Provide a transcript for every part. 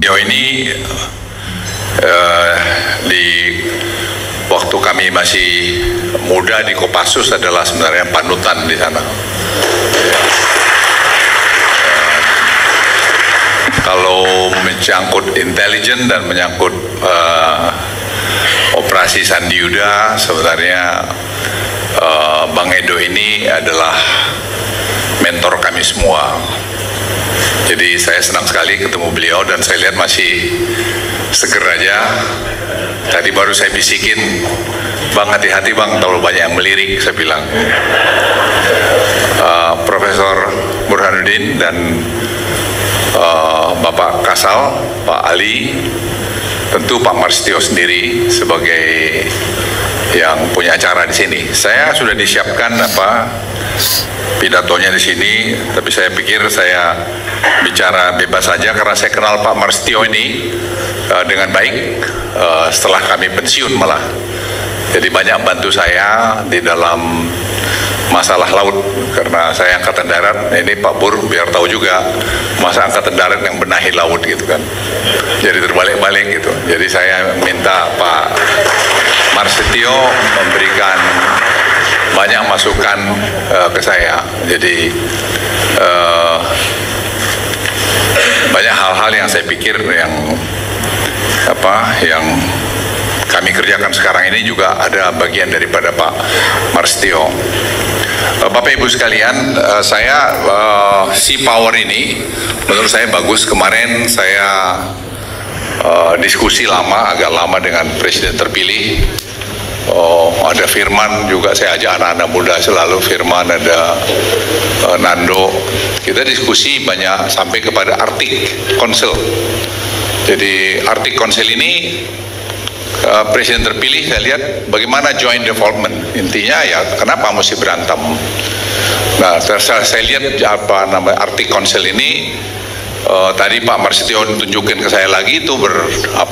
beliau ini di waktu kami masih muda di Kopassus adalah sebenarnya panutan di sana. Kalau menyangkut intelijen dan menyangkut operasi Sandi Yuda, sebenarnya Bang Edo ini adalah mentor kami semua. Jadi saya senang sekali ketemu beliau dan saya lihat masih seger aja. Tadi baru saya bisikin, Bang hati-hati Bang, terlalu banyak yang melirik, saya bilang. Profesor Burhanuddin dan Bapak Kasal, Pak Ali, tentu Pak Marstio sendiri sebagai yang punya acara di sini. Saya sudah disiapkan pidatonya di sini, tapi saya pikir saya bicara bebas saja karena saya kenal Pak Marstio ini dengan baik setelah kami pensiun malah. Jadi banyak bantu saya di dalam masalah laut karena saya angkatan darat. Ini Pak Bur biar tahu juga masa angkatan darat yang benahi laut gitu kan. Jadi terbalik-balik gitu. Jadi saya minta Pak Marstio memberikan banyak masukan ke saya. Jadi banyak hal-hal yang saya pikir yang kami kerjakan sekarang ini juga ada bagian daripada Pak Marstio. Bapak Ibu sekalian, saya Sea Power ini menurut saya bagus. Kemarin saya diskusi agak lama dengan Presiden terpilih. Ada Firman juga, saya ajak anak-anak muda selalu, Firman, ada Nando. Kita diskusi banyak sampai kepada Arctic Council. Jadi Arctic Council ini Presiden terpilih saya lihat bagaimana joint development. Intinya ya kenapa mesti berantem. Nah saya lihat Arctic Council ini tadi Pak Marstio tunjukin ke saya lagi itu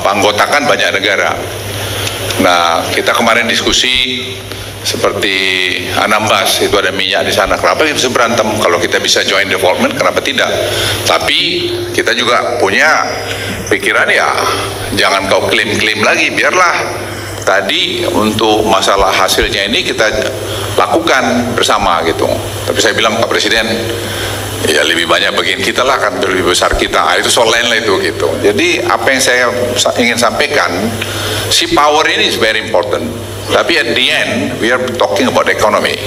anggotakan banyak negara. Nah kita kemarin diskusi seperti Anambas itu ada minyak di sana. Kenapa kita bisa berantem? Kalau kita bisa joint development kenapa tidak? Tapi kita juga punya pikiran ya jangan kau klaim-klaim lagi, biarlah tadi untuk masalah hasilnya ini kita lakukan bersama gitu. Tapi saya bilang Pak Presiden ya lebih banyak bagian kita lah, kan lebih besar kita, itu soal lain lah itu gitu. Jadi apa yang saya ingin sampaikan, Sea Power ini is very important, tapi at the end we are talking about economy.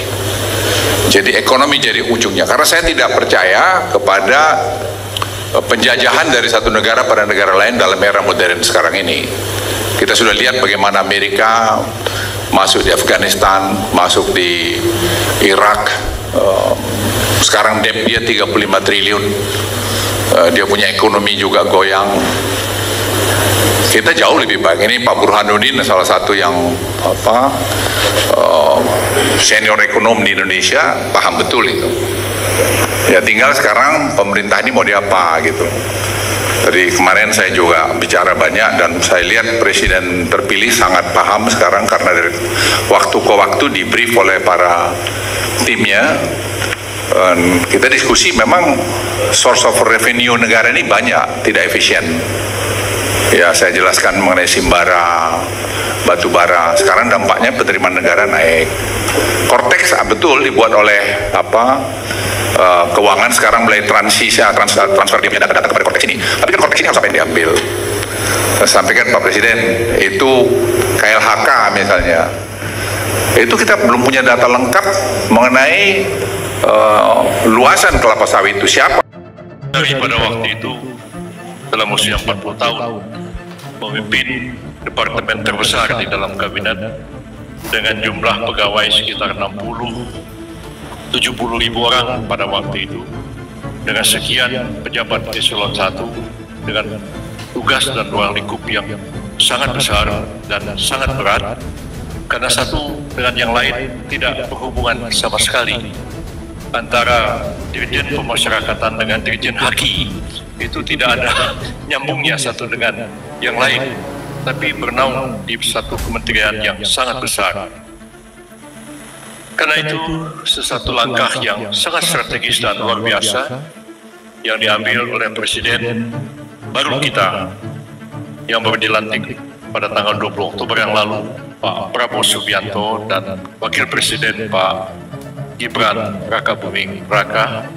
Jadi ekonomi jadi ujungnya, karena saya tidak percaya kepada penjajahan dari satu negara pada negara lain dalam era modern sekarang ini. Kita sudah lihat bagaimana Amerika masuk di Afghanistan, masuk di Irak, sekarang debt dia 35 triliun, dia punya ekonomi juga goyang. Kita jauh lebih baik. Ini Pak Burhanuddin salah satu yang senior ekonom di Indonesia, paham betul itu. Ya tinggal sekarang pemerintah ini mau diapa gitu. Jadi kemarin saya juga bicara banyak dan saya lihat Presiden terpilih sangat paham sekarang karena dari waktu ke waktu di brief oleh para timnya. Kita diskusi memang source of revenue negara ini banyak, tidak efisien. Ya saya jelaskan mengenai Simbara, batu bara. Sekarang dampaknya penerimaan negara naik. Cortex betul dibuat oleh keuangan sekarang mulai transfer dia punya data kepada Cortex ini. Tapi kan Cortex ini harus sampai diambil. Saya sampaikan Pak Presiden, itu KLHK misalnya, itu kita belum punya data lengkap mengenai luasan kelapa sawit itu siapa. Dari pada waktu itu dalam usia 40 tahun memimpin departemen terbesar di dalam kabinet dengan jumlah pegawai sekitar 70 ribu orang pada waktu itu, dengan sekian pejabat eselon 1 dengan tugas dan ruang lingkup yang sangat besar dan sangat berat, karena satu dengan yang lain tidak berhubungan sama sekali. Antara Dirjen Pemasyarakatan dengan Dirjen Haki itu tidak ada nyambungnya satu dengan yang lain, tapi bernaung di satu kementerian yang sangat besar. Karena itu sesuatu langkah yang sangat strategis dan luar biasa yang diambil oleh Presiden baru kita yang baru dilantik pada tanggal 20 Oktober yang lalu, Pak Prabowo Subianto dan Wakil Presiden Pak Gibran Rakabuming Raka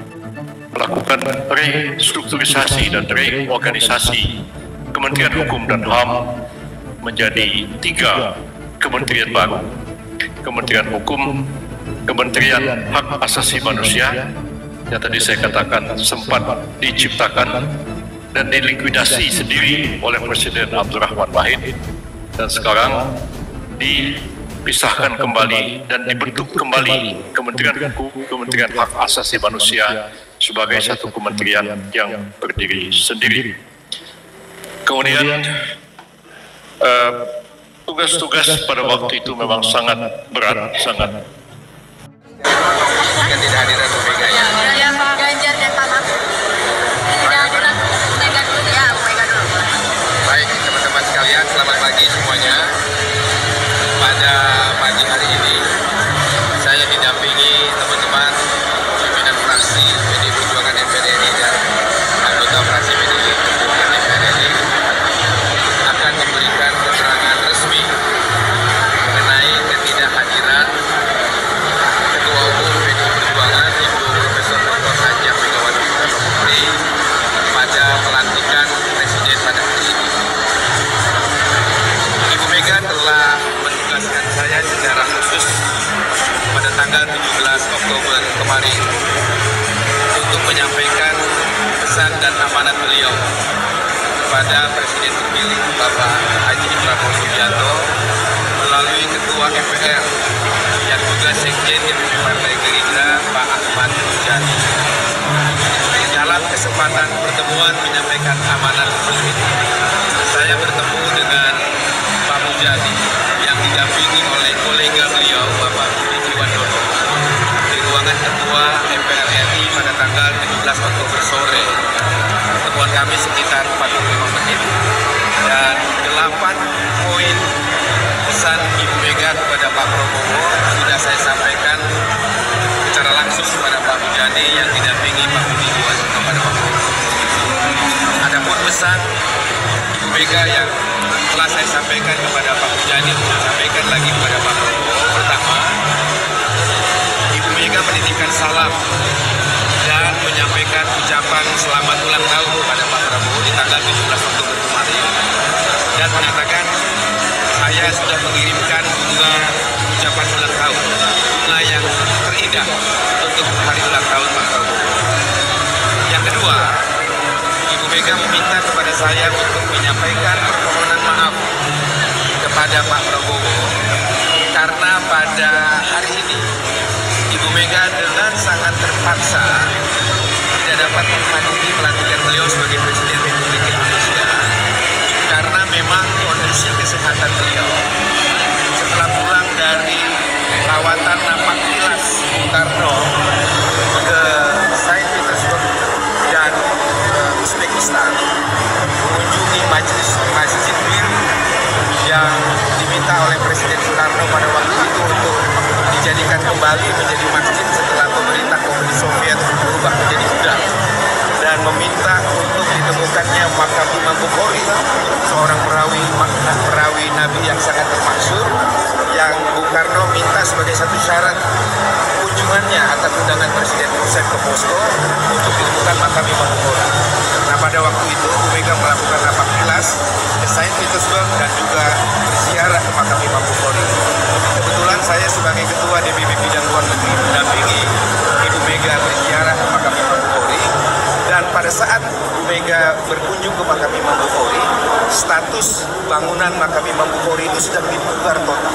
melakukan restrukturisasi dan reorganisasi Kementerian Hukum dan HAM menjadi 3 kementerian baru. Kementerian Hukum, Kementerian Hak Asasi Manusia yang tadi saya katakan sempat diciptakan dan dilikuidasi sendiri oleh Presiden Abdurrahman Wahid, dan sekarang dipisahkan kembali dan dibentuk kembali Kementerian Hukum, Kementerian Hak Asasi Manusia sebagai satu kementerian yang berdiri sendiri. Kemudian tugas-tugas pada waktu itu memang sangat berat, sangat. Ketidakhadiran Bu Mega ya. Ya Pak Ganjar dan Pak Mahfud. Ketidakhadiran Bu Mega dulu ya, Bu Mega dulu. Baik teman-teman sekalian, selamat pagi semuanya. Pada pagi hari ini saya didampingi teman-teman pimpinan fraksi PDI Perjuangan DPR RI dan anggota fraksi PDI Perjuangan DPR RI akan memberikan keterangan resmi mengenai ketidakhadiran Ketua Umum PDI Perjuangan Ibu Profesor Dr. Haji Megawati Soekarno Putri pada pelantikan Presiden pada hari ini. Ibu Mega telah menugaskan saya secara khusus pada tanggal 17 Oktober kemarin untuk menyampaikan pesan dan amanat beliau kepada Presiden terpilih Bapak Haji Prabowo Subianto melalui Ketua MPR yang juga Sekjen DPP Partai Gerindra Pak Ahmad Muzani. Dalam kesempatan pertemuan menyampaikan amanat tersebut, saya bertemu dengan Pak Muzani yang didampingi oleh kolega beliau Bapak Budi Jiwandono di ruangan Ketua MPR RI pada tanggal 17 Oktober sore. Pertemuan kami sekitar 45 menit dan 8 poin pesan Ibu Mega kepada Pak Prabowo sudah saya sampaikan secara langsung kepada Pak Muzani yang didampingi Pak Budi Jiwandono kepada Pak Prabowo. Adapun pesan Ibu Mega yang telah saya sampaikan kepada Pak Muzani untuk sampaikan lagi kepada Pak Prabowo. Pertama, Ibu Mega menitipkan salam dan menyampaikan ucapan selamat ulang tahun kepada Pak Prabowo di tanggal 17 Oktober kemarin dan mengatakan saya sudah mengirimkan bunga ucapan ulang tahun, bunga yang terindah untuk hari ulang tahun Pak Prabowo. Yang kedua, Ibu Mega meminta kepada saya untuk menyampaikan permohonan maaf kepada Pak Prabowo karena pada hari ini Ibu Mega dengan sangat terpaksa tidak dapat menghadiri pelantikan beliau sebagai Presiden Republik Indonesia karena memang kondisi kesehatan beliau setelah pulang dari perawatan napak tilas Bung Karno ke Saint Petersburg dan Uzbekistan mengunjungi majelis Masjid Bir yang diminta oleh Presiden Soekarno pada waktu itu untuk dijadikan kembali menjadi masjid setelah pemerintah komunis Soviet berubah menjadi gudang, dan meminta untuk ditemukannya makam Imam Bukhari, seorang perawi Nabi yang sangat termasyhur, yang Bung Karno minta sebagai satu syarat kunjungannya atas undangan Presiden Khrushchev ke Moskow untuk ditemukan makam Imam Bukhari. Nah pada waktu itu Bu Mega melakukan rapat kilas ke Saint Petersburg dan juga berziarah ke makam Imam Bukhari. Kebetulan saya sebagai Ketua DPP Bidang Luar Negeri mendampingi Ibu Mega berziarah ke makam Imam Bukhari, dan pada saat Bu Mega berkunjung ke makam Imam Bukhari, status bangunan makam Imam Bukhari itu sudah dibongkar total.